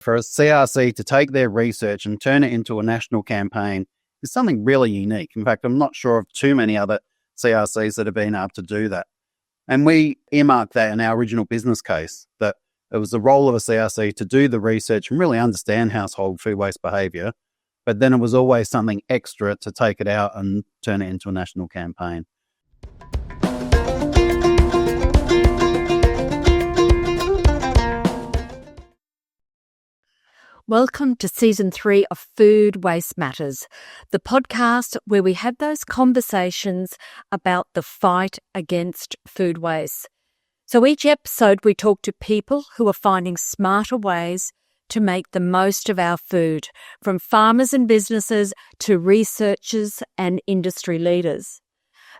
For a CRC to take their research and turn it into a national campaign is something really unique. In fact, I'm not sure of too many other CRCs that have been able to do that. And we earmarked that in our original business case, that it was the role of a CRC to do the research and really understand household food waste behaviour, but then it was always something extra to take it out and turn it into a national campaign. Welcome to Season 3 of Food Waste Matters, the podcast where we have those conversations about the fight against food waste. So each episode we talk to people who are finding smarter ways to make the most of our food, from farmers and businesses to researchers and industry leaders.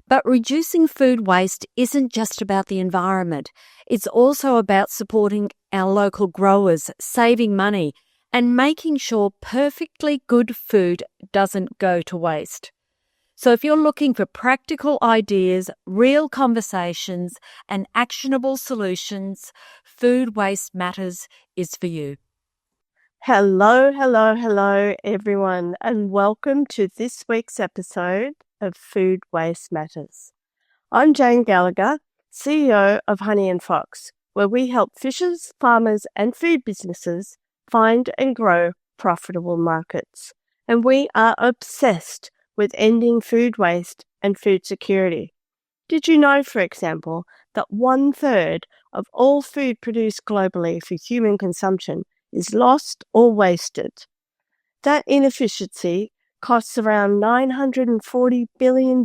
But reducing food waste isn't just about the environment. It's also about supporting our local growers, saving money, and making sure perfectly good food doesn't go to waste. So if you're looking for practical ideas, real conversations, and actionable solutions, Food Waste Matters is for you. Hello, everyone, and welcome to this week's episode of Food Waste Matters. I'm Jane Gallagher, CEO of Honey & Fox, where we help fishers, farmers, and food businesses find and grow profitable markets. And we are obsessed with ending food waste and food security. Did you know, for example, that 1/3 of all food produced globally for human consumption is lost or wasted? That inefficiency costs around $940 billion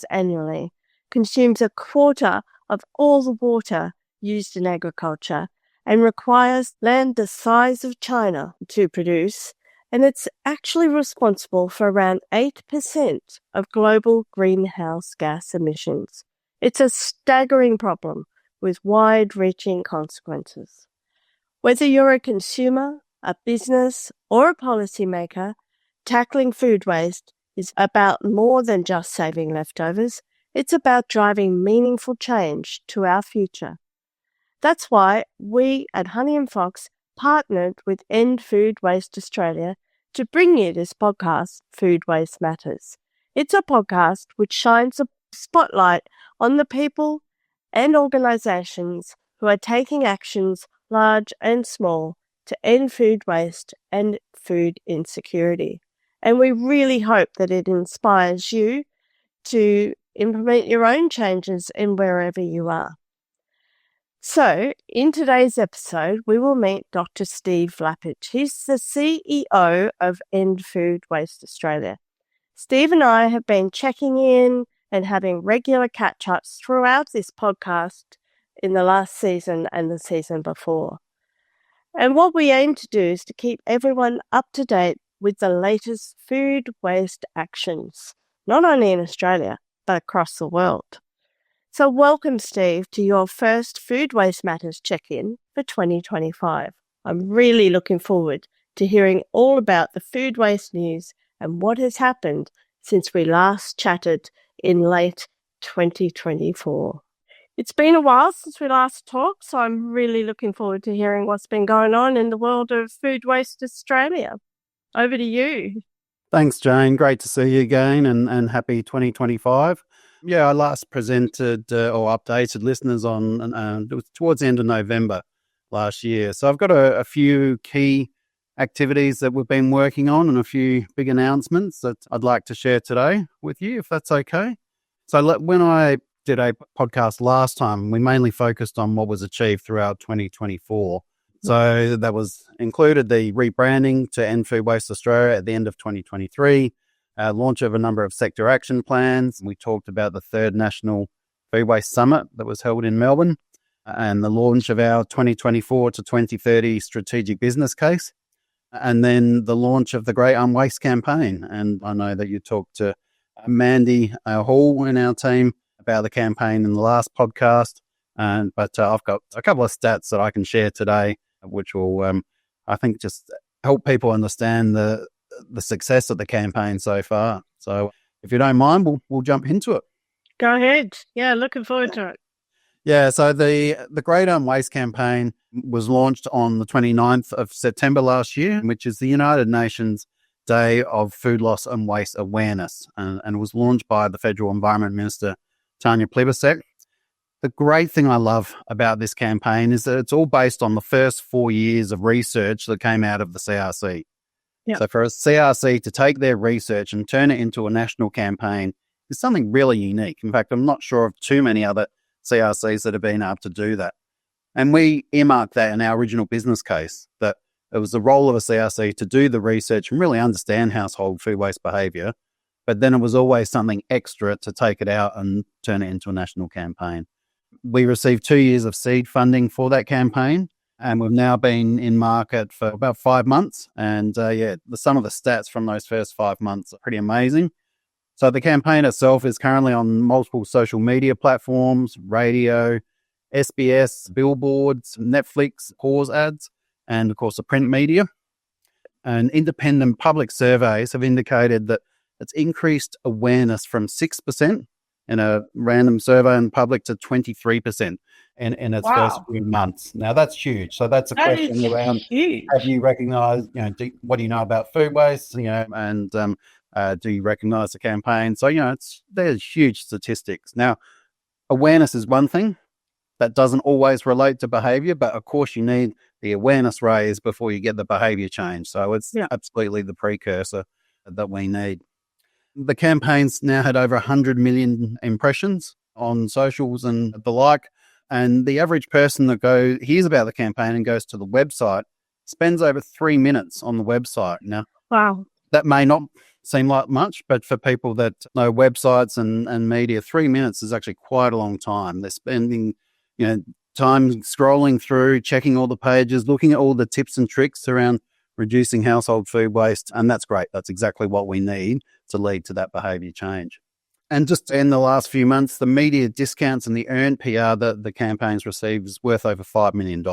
annually, consumes a quarter of all the water used in agriculture, and requires land the size of China to produce, and it's actually responsible for around 8% of global greenhouse gas emissions. It's a staggering problem with wide-reaching consequences. Whether you're a consumer, a business, or a policymaker, tackling food waste is about more than just saving leftovers. It's about driving meaningful change to our future. That's why we at Honey & Fox partnered with End Food Waste Australia to bring you this podcast, Food Waste Matters. It's a podcast which shines a spotlight on the people and organisations who are taking actions, large and small, to end food waste and food insecurity. And we really hope that it inspires you to implement your own changes in wherever you are. So, in today's episode, we will meet Dr. Steve Lapidge. He's the CEO of End Food Waste Australia. Steve and I have been checking in and having regular catch-ups throughout this podcast in the last season and the season before. And what we aim to do is to keep everyone up to date with the latest food waste actions, not only in Australia, but across the world. So welcome, Steve, to your first Food Waste Matters check-in for 2025. I'm really looking forward to hearing all about the food waste news and what has happened since we last chatted in late 2024. It's been a while since we last talked, so I'm really looking forward to hearing what's been going on in the world of Food Waste Australia. Over to you. Thanks, Jane. Great to see you again and happy 2025. Yeah, I last presented or updated listeners on it was towards the end of November last year. So I've got a few key activities that we've been working on and a few big announcements that I'd like to share today with you, if that's okay. So when I did a podcast last time, we mainly focused on what was achieved throughout 2024. So that was included the rebranding to End Food Waste Australia at the end of 2023, launch of a number of sector action plans. We talked about the third National Food Waste Summit that was held in Melbourne and the launch of our 2024 to 2030 strategic business case, and then the launch of the Great Unwaste campaign. And I know that you talked to Mandy Hall in our team about the campaign in the last podcast, but I've got a couple of stats that I can share today, which will, I think, just help people understand the success of the campaign so far. So if you don't mind, we'll jump into it. Go ahead. Yeah, looking forward to it. Yeah, so the Great Unwaste campaign was launched on the 29th of September last year, which is the United Nations Day of Food Loss and Waste Awareness, and was launched by the Federal Environment Minister, Tanya Plibersek. The great thing I love about this campaign is that it's all based on the first 4 years of research that came out of the CRC. Yeah. So for a CRC to take their research and turn it into a national campaign is something really unique. In fact, I'm not sure of too many other CRCs that have been able to do that. And we earmarked that in our original business case, that it was the role of a CRC to do the research and really understand household food waste behaviour, but then it was always something extra to take it out and turn it into a national campaign. We received 2 years of seed funding for that campaign, and we've now been in market for about 5 months. And some of the stats from those first 5 months are pretty amazing. So the campaign itself is currently on multiple social media platforms, radio, SBS, billboards, Netflix, pause ads, and of course the print media. And independent public surveys have indicated that it's increased awareness from 6% in a random survey in public to 23% in its first few months. Now that's huge. So that's a question around, huge. have you recognised, what do you know about food waste, and do you recognise the campaign? So, there's huge statistics. Now, awareness is one thing that doesn't always relate to behaviour, but of course you need the awareness raised before you get the behaviour change. So it's absolutely the precursor that we need. The campaign's now had over 100 million impressions on socials and the like. And the average person that hears about the campaign and goes to the website spends over 3 minutes on the website. Now, wow, that may not seem like much, but for people that know websites and media, 3 minutes is actually quite a long time. They're spending, time scrolling through, checking all the pages, looking at all the tips and tricks around reducing household food waste. And that's great. That's exactly what we need to lead to that behaviour change. And just in the last few months, the media discounts and the earned PR that the campaign's received is worth over $5 million.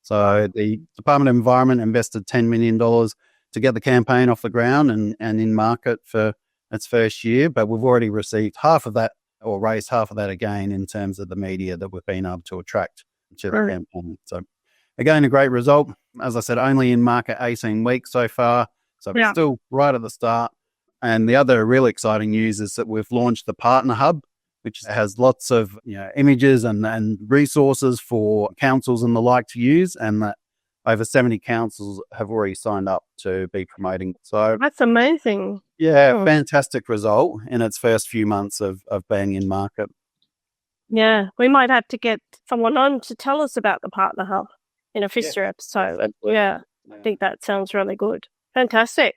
So the Department of Environment invested $10 million to get the campaign off the ground and in market for its first year, but we've already received half of that, or raised half of that again, in terms of the media that we've been able to attract to the campaign. So again, a great result. As I said, only in market 18 weeks so far, so we're still right at the start. And the other really exciting news is that we've launched the Partner Hub, which has lots of images and resources for councils and the like to use, and that over 70 councils have already signed up to be promoting. So that's amazing. Yeah, fantastic result in its first few months of being in market. Yeah, we might have to get someone on to tell us about the Partner Hub in a future episode. I think that sounds really good. Fantastic.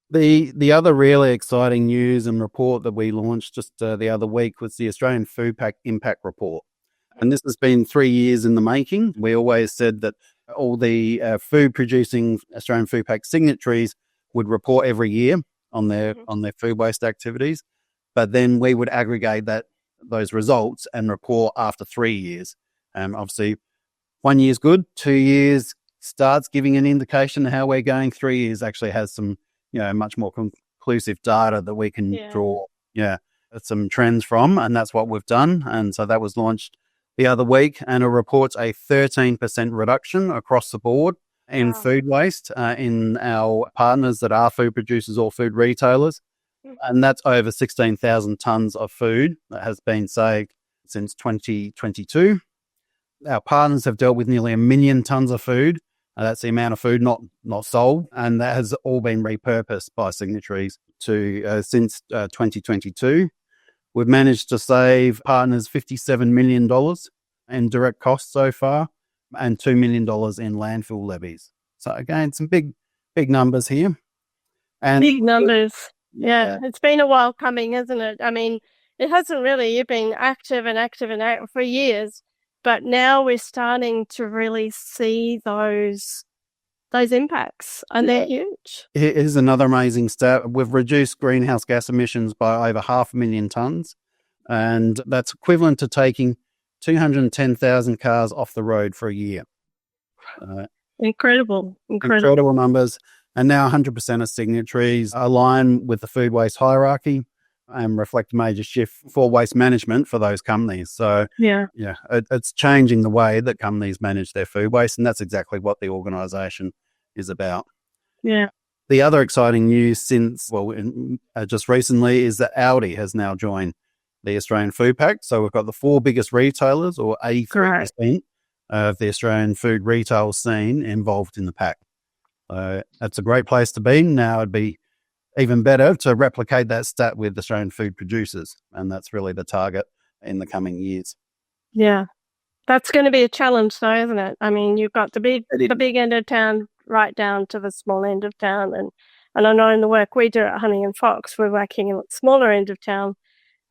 The other really exciting news and report that we launched just the other week was the Australian Food Pact Impact Report. And this has been 3 years in the making. We always said that all the food-producing Australian Food Pact signatories would report every year on their food waste activities, but then we would aggregate those results and report after 3 years. Obviously, 1 year's good, 2 years starts giving an indication of how we're going. 3 years actually has some much more conclusive data that we can draw some trends from, and that's what we've done. And so that was launched the other week, and it reports a 13% reduction across the board in food waste in our partners that are food producers or food retailers. And that's over 16,000 tonnes of food that has been saved since 2022. Our partners have dealt with nearly 1 million tonnes of food. That's the amount of food not sold, and that has all been repurposed by signatories since 2022. We've managed to save partners $57 million in direct costs so far, and $2 million in landfill levies. So again, some big numbers here. And big numbers. Yeah, it's been a while coming, hasn't it? I mean, it hasn't really. You've been active for years, but now we're starting to really see those impacts, and they're huge. Here's another amazing stat. We've reduced greenhouse gas emissions by over 500,000 tonnes, and that's equivalent to taking 210,000 cars off the road for a year. Incredible numbers. And now 100% of signatories align with the food waste hierarchy. and reflect a major shift for waste management for those companies. So, Yeah. it's changing the way that companies manage their food waste, and that's exactly what the organisation is about. Yeah. The other exciting news since, just recently, is that Aldi has now joined the Australian Food Pact. So we've got the 4 biggest retailers, or 83% of the Australian food retail scene involved in the pact. So that's a great place to be. Now it'd be even better to replicate that stat with Australian food producers, and that's really the target in the coming years. Yeah. That's going to be a challenge, though, isn't it? I mean, you've got the big end of town right down to the small end of town. And I know in the work we do at Honey and Fox, we're working in the smaller end of town.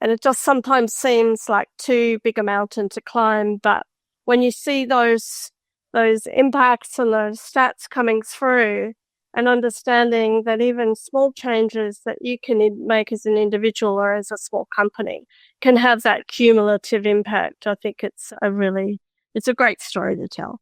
And it just sometimes seems like too big a mountain to climb. But when you see those impacts and those stats coming through, and understanding that even small changes that you can make as an individual or as a small company can have that cumulative impact, I think it's a great story to tell.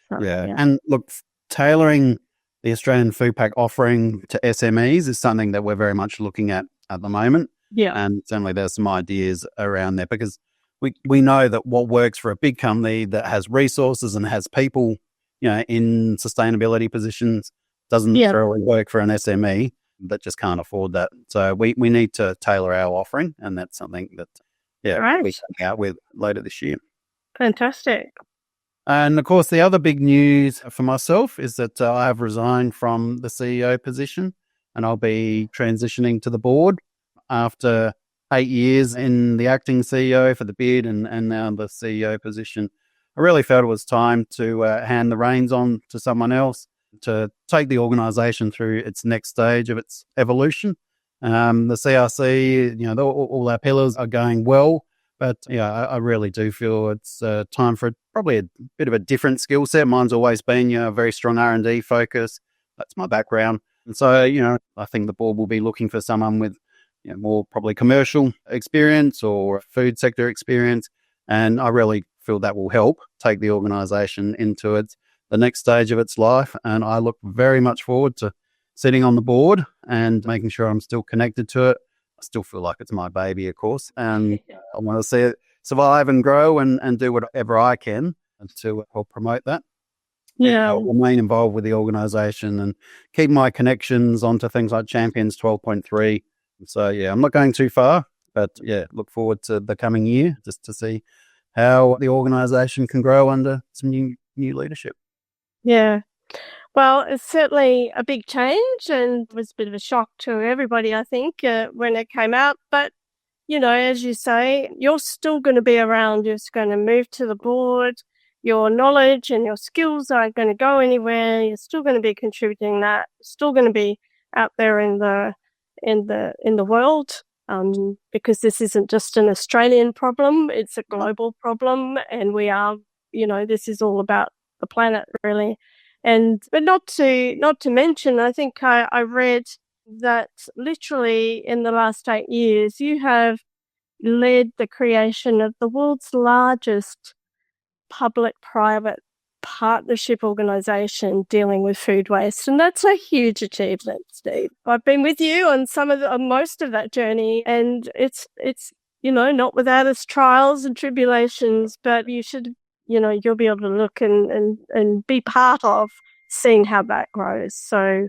So, yeah. And look, tailoring the Australian Food Pact offering to SMEs is something that we're very much looking at the moment. Yeah. And certainly there's some ideas around there, because we know that what works for a big company that has resources and has people, in sustainability positions doesn't necessarily work for an SME that just can't afford that. So we need to tailor our offering, and that's something that we're coming out with later this year. Fantastic. And of course, the other big news for myself is that I have resigned from the CEO position, and I'll be transitioning to the board after 8 years in the acting CEO for the bid and now the CEO position. I really felt it was time to hand the reins on to someone else to take the organisation through its next stage of its evolution. The CRC, all our pillars are going well, but I really do feel it's time for probably a bit of a different skill set. Mine's always been a very strong R&D focus. That's my background. And so, I think the board will be looking for someone with more probably commercial experience or food sector experience. And I really feel that will help take the organisation into the next stage of its life. And I look very much forward to sitting on the board and making sure I'm still connected to it. I still feel like it's my baby, of course. And I want to see it survive and grow and do whatever I can to help promote that. Yeah. I'll remain involved with the organisation and keep my connections onto things like Champions 12.3. So, I'm not going too far, but look forward to the coming year just to see how the organisation can grow under some new leadership. Yeah. Well, it's certainly a big change and was a bit of a shock to everybody, I think, when it came out. But, as you say, you're still going to be around. You're just going to move to the board. Your knowledge and your skills aren't going to go anywhere. You're still going to be contributing that. You're still going to be out there in the world, because this isn't just an Australian problem. It's a global problem, and we are, this is all about the planet, really. But not to mention, I think I read that literally in the last 8 years, you have led the creation of the world's largest public-private partnership organisation dealing with food waste, and that's a huge achievement, Steve. I've been with you on most of that journey, and it's not without its trials and tribulations, but you should. You'll be able to look and be part of seeing how that grows. So,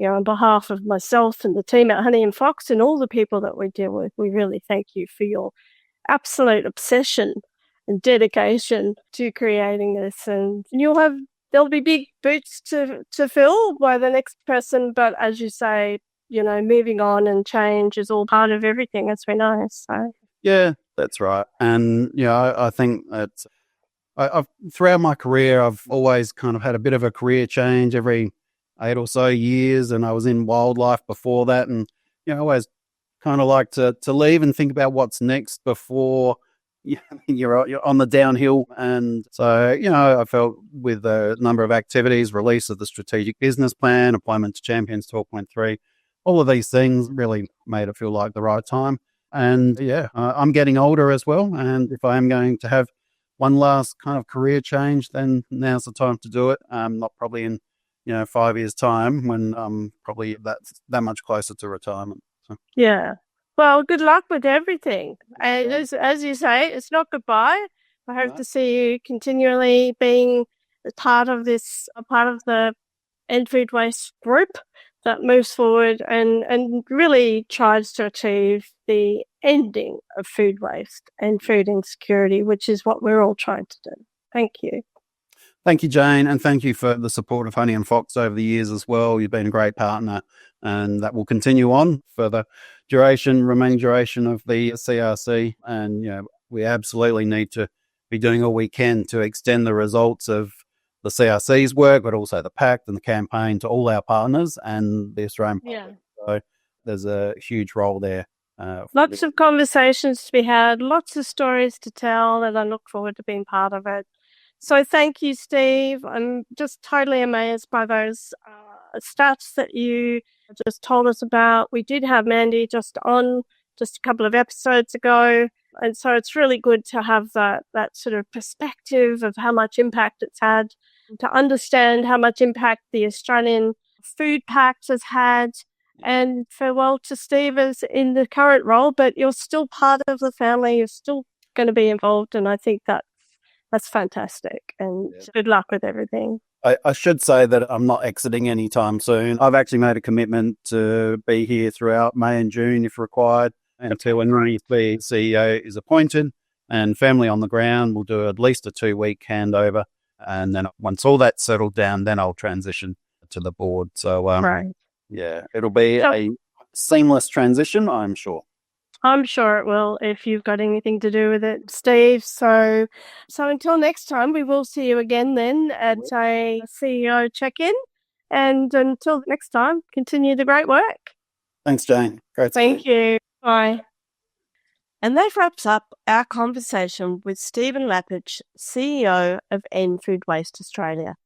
on behalf of myself and the team at Honey and Fox and all the people that we deal with, we really thank you for your absolute obsession and dedication to creating this. And there'll be big boots to fill by the next person. But as you say, moving on and change is all part of everything, as we know. So. Yeah, that's right. And, I think that I've throughout my career, I've always kind of had a bit of a career change every 8 or so years. And I was in wildlife before that. And, I always kind of like to leave and think about what's next before you're on the downhill. And so, I felt with a number of activities, release of the strategic business plan, appointment to Champions 12.3, all of these things really made it feel like the right time. And I'm getting older as well. And if I am going to have one last kind of career change, then now's the time to do it. Not probably in 5 years' time when I'm probably that much closer to retirement. So. Yeah. Well, good luck with everything. And as you say, it's not goodbye. I hope to see you continually being a part of the End Food Waste group that moves forward and really tries to achieve the ending of food waste and food insecurity, which is what we're all trying to do. Thank you. Thank you, Jane, and thank you for the support of Honey and Fox over the years as well. You've been a great partner, and that will continue on for the remaining duration of the CRC. And we absolutely need to be doing all we can to extend the results of the CRC's work, but also the Pact and the campaign to all our partners and the Australian public. So there's a huge role there. Lots of conversations to be had, lots of stories to tell, and I look forward to being part of it. So thank you, Steve. I'm just totally amazed by those stats that you just told us about. We did have Mandy just on just a couple of episodes ago. And so it's really good to have that sort of perspective of how much impact it's had, to understand how much impact the Australian Food Pact has had. And farewell to Steve as in the current role, but you're still part of the family. You're still going to be involved. And I think that's fantastic. And good luck with everything. I should say that I'm not exiting anytime soon. I've actually made a commitment to be here throughout May and June if required, until when Ronnie, the CEO, is appointed, and family on the ground will do at least a 2-week handover. And then once all that's settled down, then I'll transition to the board. So, it'll be a seamless transition, I'm sure. I'm sure it will, if you've got anything to do with it, Steve. So until next time, we will see you again then at a CEO check-in. And until next time, continue the great work. Thanks, Jane. Great. Thank you. Bye. And that wraps up our conversation with Stephen Lapidge, CEO of End Food Waste Australia.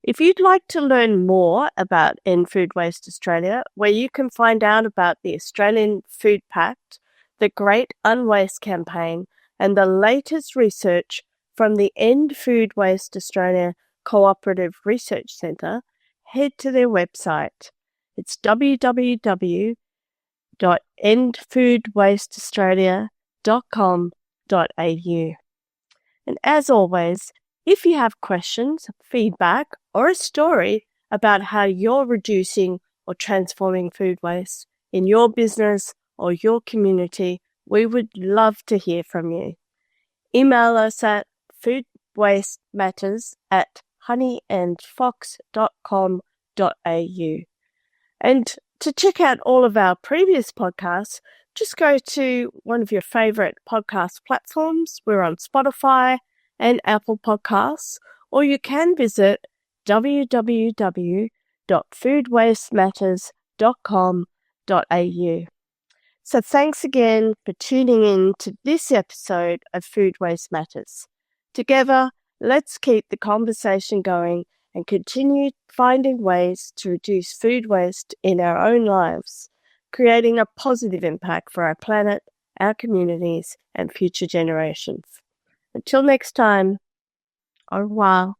If you'd like to learn more about End Food Waste Australia, where you can find out about the Australian Food Pact, the Great Unwaste campaign, and the latest research from the End Food Waste Australia Cooperative Research Centre, head to their website. It's www.endfoodwasteaustralia.com.au. And as always, if you have questions, feedback, or a story about how you're reducing or transforming food waste in your business or your community, we would love to hear from you. Email us at foodwastematters@honeyandfox.com.au. And to check out all of our previous podcasts, just go to one of your favourite podcast platforms. We're on Spotify and Apple Podcasts, or you can visit www.foodwastematters.com.au. So thanks again for tuning in to this episode of Food Waste Matters. Together, let's keep the conversation going and continue finding ways to reduce food waste in our own lives, creating a positive impact for our planet, our communities, and future generations. Until next time, au revoir.